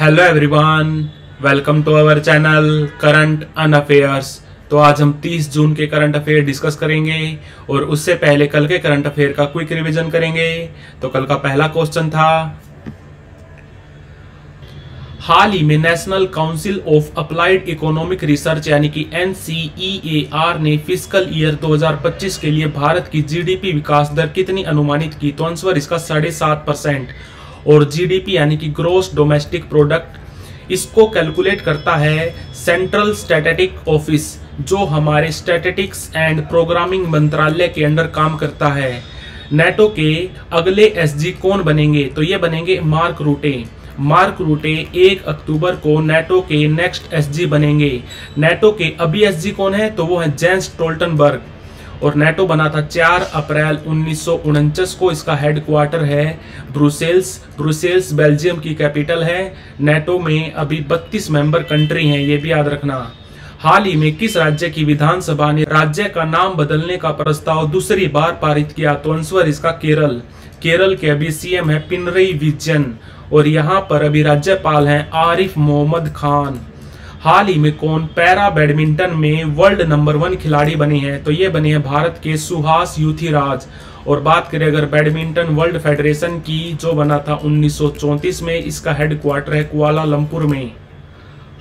Hello everyone, welcome to our channel current and affairs. तो आज हम 30 जून के करंट अफेयर डिस्कस करेंगे और उससे पहले कल के करंट अफेयर का क्विक रिवीजन करेंगे। तो कल का पहला क्वेश्चन था, हाल ही में national council of applied economic research यानी कि NCEAR ने फिस्कल ईयर 2025 के लिए भारत की जीडीपी विकास दर कितनी अनुमानित की? तो आंसर इसका 7.5%। और जीडीपी यानी कि ग्रोस डोमेस्टिक प्रोडक्ट, इसको कैलकुलेट करता है सेंट्रल स्टैटिस्टिक ऑफिस, जो हमारे स्टैटिस्टिक्स एंड प्रोग्रामिंग मंत्रालय के अंडर काम करता है। नेटो के अगले एसजी कौन बनेंगे? तो ये बनेंगे मार्क रूटे। मार्क रूटे 1 अक्टूबर को नेटो के नेक्स्ट एसजी बनेंगे। नेटो के अभी एसजी कौन है? तो वो है जेंस स्टोल्टनबर्ग। और नेटो बना था 4 अप्रैल 1949 को। इसका हेडक्वार्टर है ब्रुसेल्स। ब्रुसेल्स बेल्जियम की कैपिटल है। नेटो में अभी 32 मेंबर कंट्री हैं, ये भी याद रखना। हाल ही में किस राज्य की विधानसभा ने राज्य का नाम बदलने का प्रस्ताव दूसरी बार पारित किया? तो आंसर इसका केरल। केरल के अभी सीएम है पिनरई विजयन और यहाँ पर अभी राज्यपाल हैं आरिफ मोहम्मद खान। हाल ही में कौन पैरा बैडमिंटन में वर्ल्ड नंबर 1 खिलाड़ी बने हैं? तो ये बने हैं भारत के सुहास यूथीराज। और बात करें अगर बैडमिंटन वर्ल्ड फेडरेशन की, जो बना था 1934 में, इसका हेडक्वार्टर है कुआलालंपुर में।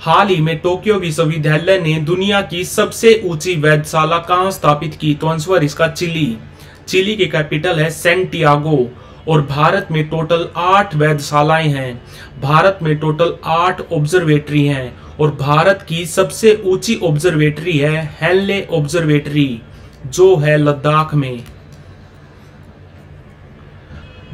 हाल ही में टोक्यो विश्वविद्यालय ने दुनिया की सबसे ऊंची वेधशाला कहाँ स्थापित की? तो आंसर इसका चिली। चिली की कैपिटल है सैंटियागो। और भारत में टोटल 8 वेधशालाएं हैं। भारत में टोटल 8 ऑब्जर्वेटरी हैं। और भारत की सबसे ऊंची ऑब्जर्वेटरी है हेनले ऑब्जर्वेटरी, जो है लद्दाख में।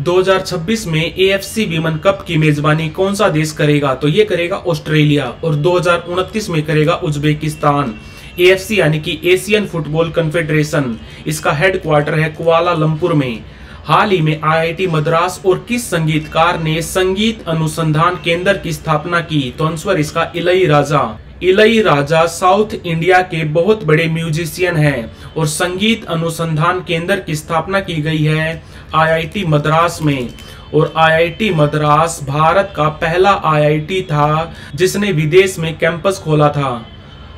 2026 में AFC विमेन कप की मेजबानी कौन सा देश करेगा? तो ये करेगा ऑस्ट्रेलिया। और 2029 में करेगा उज्बेकिस्तान। AFC यानी कि एशियन फुटबॉल कन्फेडरेशन, इसका हेडक्वार्टर है कुआलालंपुर में। हाल ही में IIT मद्रास और किस संगीतकार ने संगीत अनुसंधान केंद्र की स्थापना की? तो आंसर इसका इलैयाराजा। इलैयाराजा साउथ इंडिया के बहुत बड़े म्यूजिशियन हैं और संगीत अनुसंधान केंद्र की स्थापना की गई है IIT मद्रास में। और IIT मद्रास भारत का पहला IIT था जिसने विदेश में कैंपस खोला था।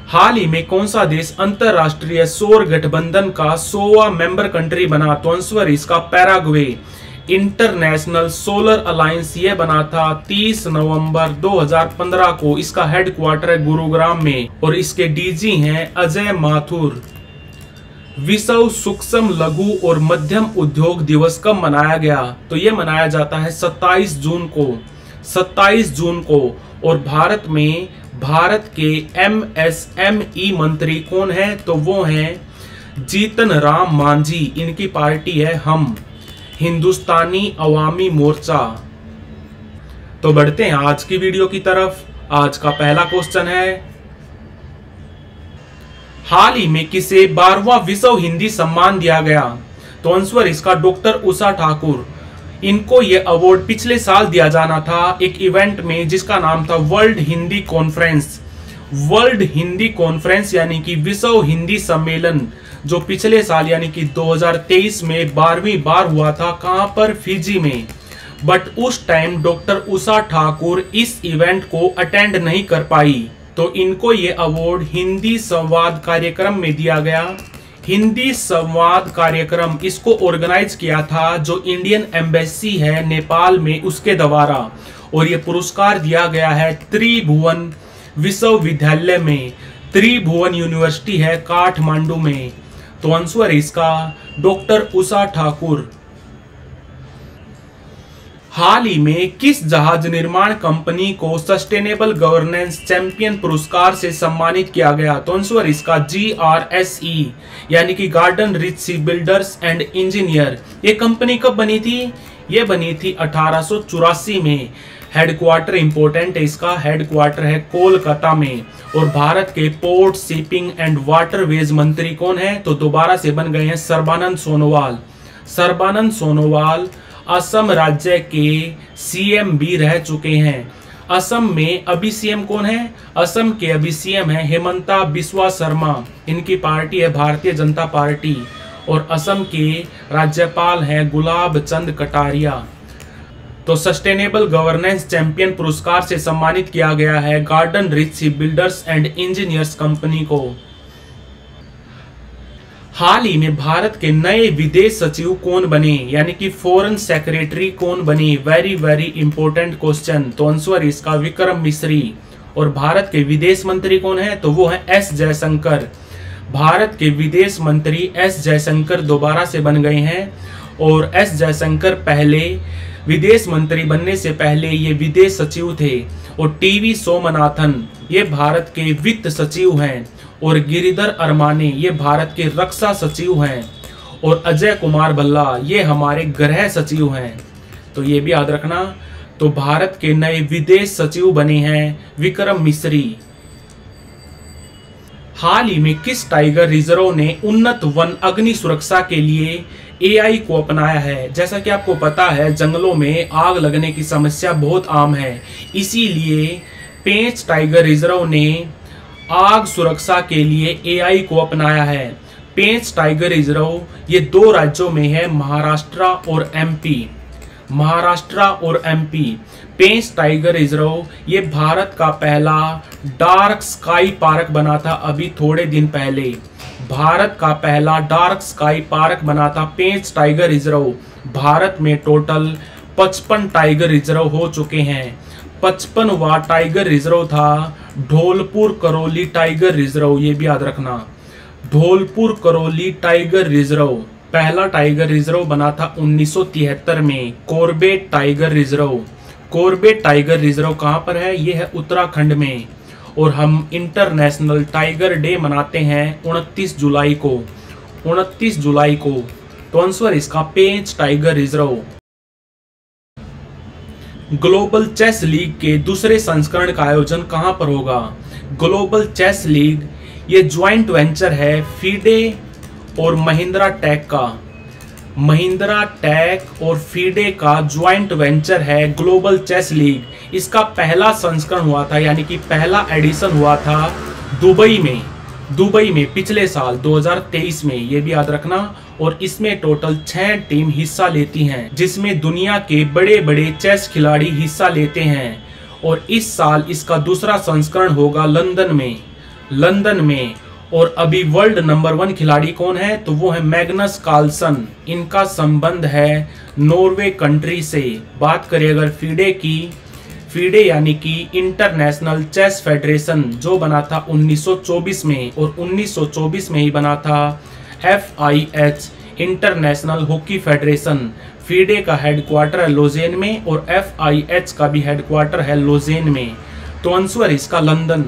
हाल ही में कौन सा देश अंतरराष्ट्रीय सौर गठबंधन का 100वां मेंबर कंट्री बना? तो आंसर इसका पैराग्वे। इंटरनेशनल सोलर अलायंस ये बना था 30 नवंबर 2015 को। इसका हेडक्वार्टर है गुरुग्राम में और इसके डीजी हैं अजय माथुर। विश्व सूक्ष्म लघु और मध्यम उद्योग दिवस कब मनाया गया? तो ये मनाया जाता है 27 जून को। 27 जून को। और भारत के MSME मंत्री कौन है? तो वो हैं जीतन राम मांझी। इनकी पार्टी है हम, हिंदुस्तानी अवामी मोर्चा। तो बढ़ते हैं आज की वीडियो की तरफ। आज का पहला क्वेश्चन है, हाल ही में किसे 12वां विश्व हिंदी सम्मान दिया गया? तो आंसर इसका डॉक्टर उषा ठाकुर। इनको ये अवार्ड पिछले साल दिया जाना था एक इवेंट में जिसका नाम था world Hindi conference. World Hindi conference यानी कि विश्व हिंदी सम्मेलन, जो पिछले साल यानी कि 2023 में 12वीं बार हुआ था। कहां पर? फिजी में। बट उस टाइम डॉक्टर उषा ठाकुर इस इवेंट को अटेंड नहीं कर पाई, तो इनको ये अवार्ड हिंदी संवाद कार्यक्रम में दिया गया। हिंदी संवाद कार्यक्रम इसको ऑर्गेनाइज किया था जो इंडियन एम्बेसी है नेपाल में, उसके द्वारा। और ये पुरस्कार दिया गया है त्रिभुवन विश्वविद्यालय में। त्रिभुवन यूनिवर्सिटी है काठमांडू में। तो आंसर इसका डॉक्टर उषा ठाकुर। हाल ही में किस जहाज निर्माण कंपनी को सस्टेनेबल गवर्नेंस चैंपियन पुरस्कार से सम्मानित किया गया? तो आंसर इसका GRSE यानी कि garden rich ship builders and engineer. ये कंपनी कब बनी थी? ये बनी थी 1884 में। हेडक्वार्टर इंपोर्टेंट है, इसका हेडक्वार्टर है कोलकाता में। और भारत के पोर्ट, शिपिंग एंड वाटरवेज मंत्री कौन है? तो दोबारा से बन गए हैं सर्बानंद सोनोवाल। सर्बानंद सोनोवाल असम राज्य के CM भी रह चुके हैं। असम में अभी CM कौन है? असम के अभी CM है हेमंता बिस्वा शर्मा। इनकी पार्टी है भारतीय जनता पार्टी। और असम के राज्यपाल हैं गुलाब चंद कटारिया। तो सस्टेनेबल गवर्नेंस चैंपियन पुरस्कार से सम्मानित किया गया है garden rich ship builders and engineers company को। हाल ही में भारत के नए विदेश सचिव कौन बने, यानी कि फॉरेन सेक्रेटरी कौन बने? Very very important question. तो आंसर इसका विक्रम मिश्री। और भारत के विदेश मंत्री कौन है? तो वो है एस जयशंकर। भारत के विदेश मंत्री एस जयशंकर दोबारा से बन गए हैं। और एस जयशंकर पहले विदेश मंत्री बनने से पहले ये विदेश सचिव थे। और टीवी सोमनाथन ये भारत के वित्त सचिव हैं। और गिरिधर अरमाने ये भारत के रक्षा सचिव हैं। और अजय कुमार भल्ला ये हमारे गृह सचिव हैं। तो ये भी याद रखना। तो भारत के नए विदेश सचिव बने हैं विक्रम मिश्री। हाल ही में किस टाइगर रिजर्व ने उन्नत वन अग्नि सुरक्षा के लिए AI को अपनाया है? जैसा कि आपको पता है जंगलों में आग लगने की समस्या बहुत आम है, इसीलिए पेंच टाइगर रिजर्व ने आग सुरक्षा के लिए AI को अपनाया है। पेंच टाइगर रिजर्व ये 2 राज्यों में है, महाराष्ट्र और MP। महाराष्ट्र और MP। पेंच टाइगर रिजर्व ये भारत का पहला डार्क स्काई पार्क बना था अभी थोड़े दिन पहले। भारत का पहला डार्क स्काई पार्क बना था पेंच टाइगर रिजर्व। भारत में टोटल 55 टाइगर रिजर्व हो चुके हैं। 55वां टाइगर रिजर्व था धौलपुर करौली टाइगर रिजर्व, ये भी याद रखना। धौलपुर करौली टाइगर रिजर्व पहला टाइगर रिजर्व बना था 1973 में। Corbett tiger reserve, Corbett tiger reserve कहां पर है? ये है उत्तराखंड में। और हम इंटरनेशनल टाइगर डे मनाते हैं 29 जुलाई को। 29 जुलाई को। तो आंसर इसका Pench tiger reserve. Global chess league के दूसरे संस्करण का आयोजन कहां पर होगा? ग्लोबल चेस लीग ये ज्वाइंट वेंचर है फीडे और महिंद्रा टेक का। महिंद्रा टेक और फीडे का ज्वाइंट वेंचर है ग्लोबल चेस लीग। इसका पहला संस्करण हुआ था, यानी कि पहला एडिशन हुआ था दुबई में पिछले साल 2023 में, ये भी याद रखना। और इसमें टोटल 6 टीम हिस्सा लेती हैं, जिसमें दुनिया के बड़े बड़े चेस खिलाड़ी हिस्सा लेते हैं। और इस साल इसका दूसरा संस्करण होगा लंदन में। और अभी वर्ल्ड नंबर 1 खिलाड़ी कौन है? तो वो है मैग्नस कार्लसन। इनका संबंध है नॉर्वे कंट्री से। बात करें अगर फीडे की, फीडे यानी कि इंटरनेशनल चेस फेडरेशन जो बना था 1924 में। और 1924 में ही बना था FIH international hockey federation. FIDE का हेडक्वार्टर है लोजेन में और FIH का भी हेडक्वार्टर है लोजेन में। तो आंसर इसका लंदन।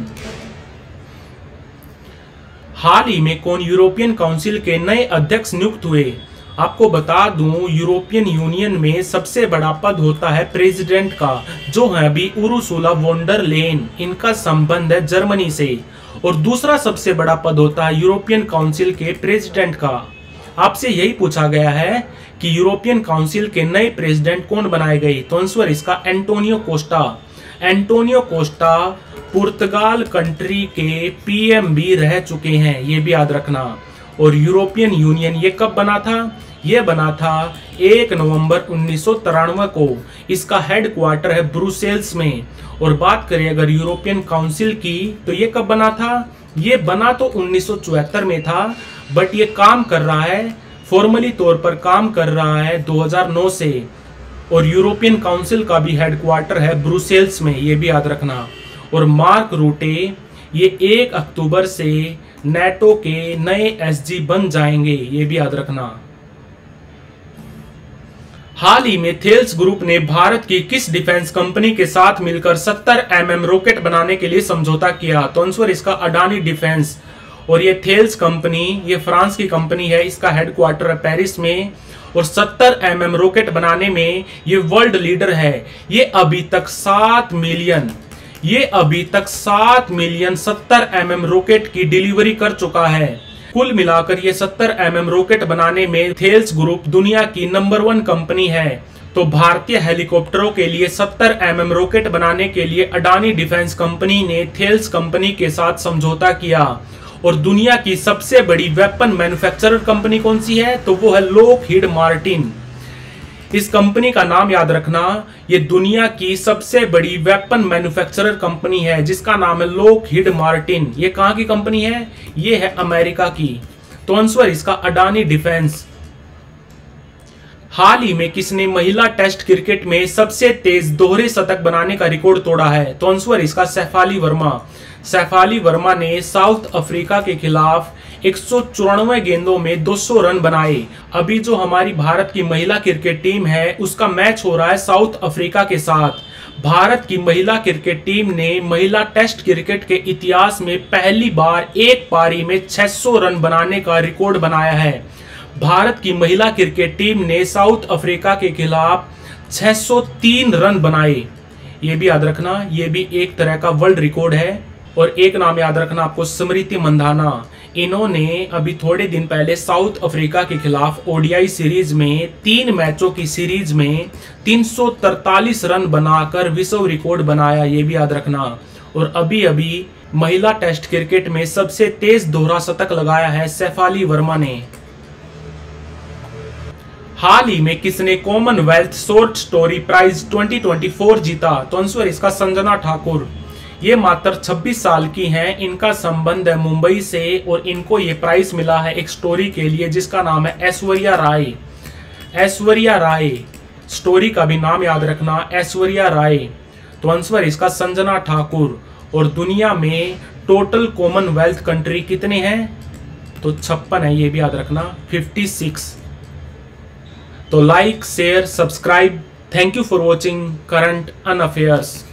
हाल ही में कौन यूरोपियन काउंसिल के नए अध्यक्ष नियुक्त हुए? आपको बता दूं यूरोपियन यूनियन में सबसे बड़ा पद होता है प्रेसिडेंट का, जो है अभी उर्सुला वॉन डर लेयन। इनका संबंध है जर्मनी से। और दूसरा सबसे बड़ा पद होता है यूरोपियन काउंसिल के प्रेसिडेंट का। आपसे यही पूछा गया है कि यूरोपियन काउंसिल के नए प्रेसिडेंट कौन बनाए गए? तो आंसर इसका एंटोनियो कोस्टा। एंटोनियो कोस्टा पुर्तगाल कंट्री के PM भी रह चुके हैं, ये भी याद रखना। और यूरोपियन यूनियन ये कब बना था? ये बना था 1 नवंबर 1993 को। इसका हेडक्वार्टर है ब्रुसेल्स में। और बात करें अगर यूरोपियन काउंसिल की, तो ये कब बना था? ये बना तो 1974 में था, बट ये काम कर रहा है, फॉर्मली तौर पर काम कर रहा है 2009 से। और यूरोपियन काउंसिल का भी हेडक्वार्टर है ब्रुसेल्स में, ये भी याद रखना। और मार्क रूटे ये 1 अक्टूबर से नेटो के नए SG बन जाएंगे, ये भी याद रखना। हाल ही में थेल्स ग्रुप ने भारत की किस डिफेंस कंपनी के साथ मिलकर 70 mm रॉकेट बनाने के लिए समझौता किया? तो आंसर इसका अडानी डिफेंस। और ये थेल्स कंपनी ये फ्रांस की कंपनी है, इसका हेडक्वार्टर है पेरिस में। और 70 mm रॉकेट बनाने में ये वर्ल्ड लीडर है। ये अभी तक 7 मिलियन 70 mm रॉकेट की डिलीवरी कर चुका है। कुल मिलाकर ये 70 mm रॉकेट बनाने में थेल्स ग्रुप दुनिया की नंबर 1 कंपनी है। तो भारतीय हेलीकॉप्टरों के लिए 70 mm रॉकेट बनाने के लिए अडानी डिफेंस कंपनी ने थेल्स कंपनी के साथ समझौता किया। और दुनिया की सबसे बड़ी वेपन मैन्युफैक्चरर कंपनी कौन सी है? तो वो है लॉकहीड मार्टिन। इस कंपनी का नाम याद रखना, ये दुनिया की सबसे बड़ी वेपन मैन्युफैक्चरर कंपनी है जिसका नाम है लॉकहीड मार्टिन। ये कहां की कंपनी है? ये है अमेरिका की। तो आंसर इसका अडानी डिफेंस। हाल ही में किसने महिला टेस्ट क्रिकेट में सबसे तेज दोहरे शतक बनाने का रिकॉर्ड तोड़ा है? तो आंसर इसका शेफाली वर्मा। शेफाली वर्मा ने साउथ अफ्रीका के खिलाफ 194 गेंदों में 200 रन बनाए। अभी जो हमारी भारत की महिला क्रिकेट टीम है उसका मैच हो रहा है साउथ अफ्रीका के साथ। भारत की महिला क्रिकेट टीम ने महिला टेस्ट क्रिकेट के इतिहास में पहली बार एक पारी में 600 रन बनाने का रिकॉर्ड बनाया है। भारत की महिला क्रिकेट टीम ने साउथ अफ्रीका के खिलाफ 603 रन बनाए। ये भी याद रखना, ये भी एक तरह का वर्ल्ड रिकॉर्ड है। और एक नाम याद रखना आपको, स्मृति मंधाना। इन्होंने अभी थोड़े दिन पहले साउथ अफ्रीका के खिलाफ ओडीआई सीरीज में 3 मैचों की सीरीज में 343 रन बनाकर विश्व रिकॉर्ड बनाया। ये भी याद रखना। और अभी अभी महिला टेस्ट क्रिकेट में सबसे तेज दोहरा शतक लगाया है शेफाली वर्मा ने। हाल ही में किसने कॉमनवेल्थ शॉर्ट स्टोरी प्राइज 2024 जीता? तो आंसर इसका संजना ठाकुर। ये मात्र 26 साल की हैं। इनका संबंध है मुंबई से और इनको ये प्राइज मिला है एक स्टोरी के लिए जिसका नाम है ऐश्वर्या राय। ऐश्वर्या राय स्टोरी का भी नाम याद रखना, ऐश्वर्या राय। तो आंसर इसका संजना ठाकुर। और दुनिया में टोटल कॉमनवेल्थ कंट्री कितने हैं? तो 56 है। ये भी याद रखना, 56। तो like, share, subscribe. Thank you for watching current and affairs.